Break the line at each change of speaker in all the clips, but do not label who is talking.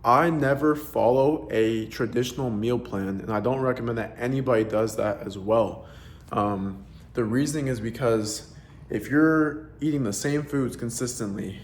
I never follow a traditional meal plan, and I don't recommend that anybody does that as well. The reasoning is because if you're eating the same foods consistently,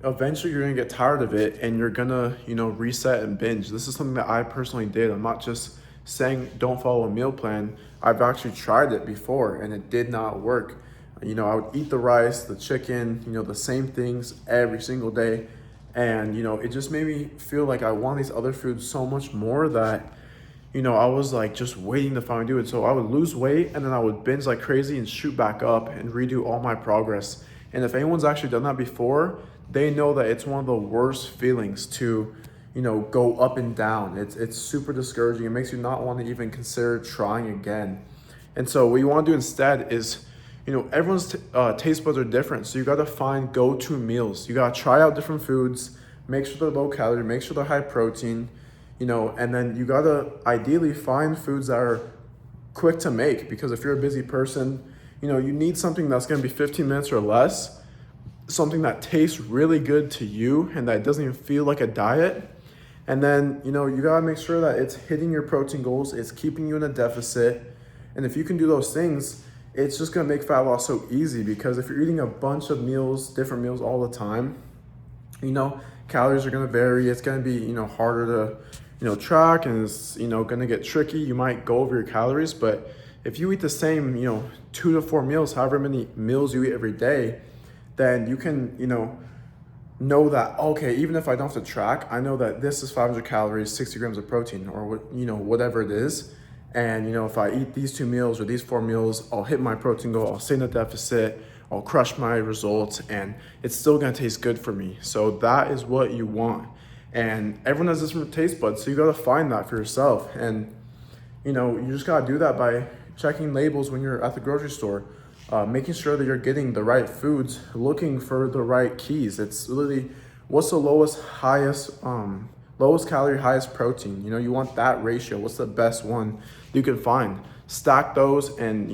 eventually you're gonna get tired of it and you're gonna, reset and binge. This is something that I personally did. I'm not just saying don't follow a meal plan. I've actually tried it before and it did not work. I would eat the rice, the chicken, the same things every single day. And, it just made me feel like I want these other foods so much more that, I was like just waiting to finally do it. So I would lose weight and then I would binge like crazy and shoot back up and redo all my progress. And if anyone's actually done that before, they know that it's one of the worst feelings to, go up and down. It's super discouraging. It makes you not want to even consider trying again. And so what you want to do instead is, everyone's taste buds are different. So you got to find go-to meals. You got to try out different foods, make sure they're low calorie, make sure they're high protein, and then you got to ideally find foods that are quick to make, because if you're a busy person, you need something that's going to be 15 minutes or less, something that tastes really good to you and that doesn't even feel like a diet. And then, you got to make sure that it's hitting your protein goals, it's keeping you in a deficit. And if you can do those things, it's just going to make fat loss so easy, because if you're eating a bunch of meals, different meals all the time, calories are going to vary. It's going to be, harder to, track, and it's, going to get tricky. You might go over your calories, but if you eat the same, 2 to 4 meals, however many meals you eat every day, then you can, know that, okay, even if I don't have to track, I know that this is 500 calories, 60 grams of protein, or whatever it is. And, if I eat these 2 meals or these 4 meals, I'll hit my protein goal, I'll stay in a deficit, I'll crush my results, and it's still gonna taste good for me. So that is what you want. And everyone has different taste buds, so you gotta find that for yourself. And, you just gotta do that by checking labels when you're at the grocery store, making sure that you're getting the right foods, looking for the right keys. It's literally what's the lowest calorie, highest protein. You want that ratio. What's the best one you can find? Stack those. And,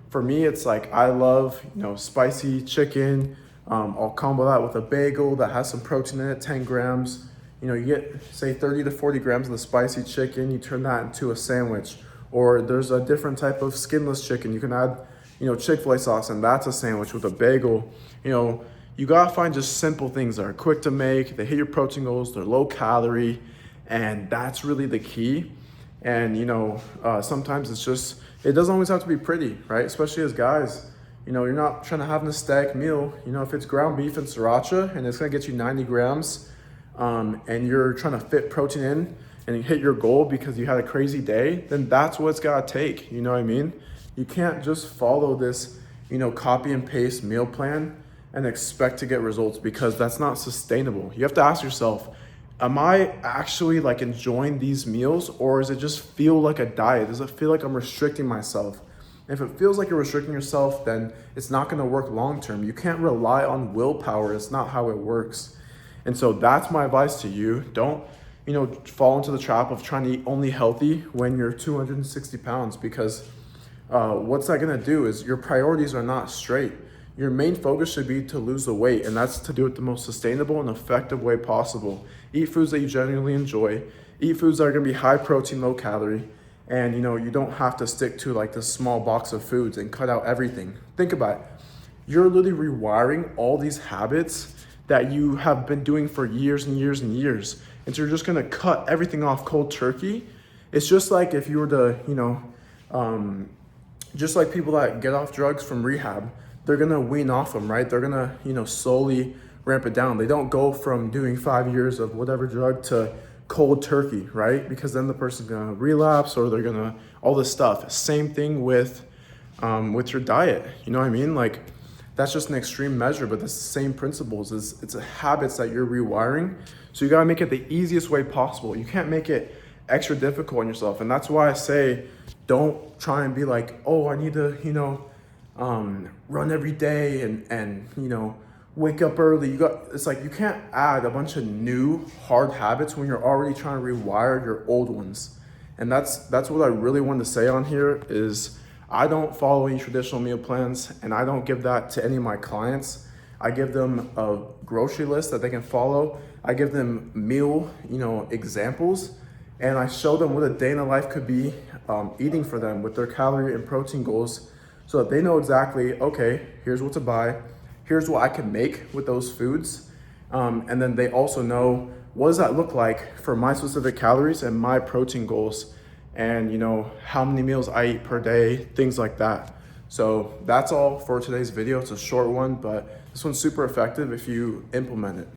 for me, it's like I love, spicy chicken. I'll combo that with a bagel that has some protein in it, 10 grams. You get, say, 30 to 40 grams of the spicy chicken. You turn that into a sandwich. Or there's a different type of skinless chicken. You can add, Chick-fil-A sauce, and that's a sandwich with a bagel. You gotta find just simple things that are quick to make, they hit your protein goals, they're low calorie, and that's really the key. And sometimes it doesn't always have to be pretty, right? Especially as guys, you're not trying to have a stacked meal. If it's ground beef and sriracha and it's gonna get you 90 grams, and you're trying to fit protein in and you hit your goal because you had a crazy day, then that's what it's gotta take, you know what I mean? You can't just follow this, copy and paste meal plan and expect to get results, because that's not sustainable. You have to ask yourself, am I actually like enjoying these meals, or does it just feel like a diet? Does it feel like I'm restricting myself? If it feels like you're restricting yourself, then it's not gonna work long term. You can't rely on willpower. It's not how it works. And so that's my advice to you. Don't, fall into the trap of trying to eat only healthy when you're 260 pounds, because what's that gonna do is your priorities are not straight. Your main focus should be to lose the weight, and that's to do it the most sustainable and effective way possible. Eat foods that you genuinely enjoy. Eat foods that are gonna be high protein, low calorie. And you don't have to stick to like this small box of foods and cut out everything. Think about it. You're literally rewiring all these habits that you have been doing for years and years and years. And so you're just gonna cut everything off cold turkey. It's just like if you were to, just like people that get off drugs from rehab, they're gonna wean off them, right? They're gonna, slowly ramp it down. They don't go from doing 5 years of whatever drug to cold turkey, right? Because then the person's gonna relapse, or they're gonna, all this stuff. Same thing with your diet. You know what I mean? Like, that's just an extreme measure, but the same principles. It's a habits that you're rewiring. So you gotta make it the easiest way possible. You can't make it extra difficult on yourself. And that's why I say, don't try and be like, oh, I need to, run every day and wake up early. It's like you can't add a bunch of new hard habits when you're already trying to rewire your old ones. And that's what I really wanted to say on here is I don't follow any traditional meal plans, and I don't give that to any of my clients. I give them a grocery list that they can follow. I give them meal, examples, and I show them what a day in the life could be eating for them with their calorie and protein goals, so that they know exactly, okay, here's what to buy, here's what I can make with those foods. And then they also know, what does that look like for my specific calories and my protein goals, and how many meals I eat per day, things like that. So that's all for today's video. It's a short one, but this one's super effective if you implement it.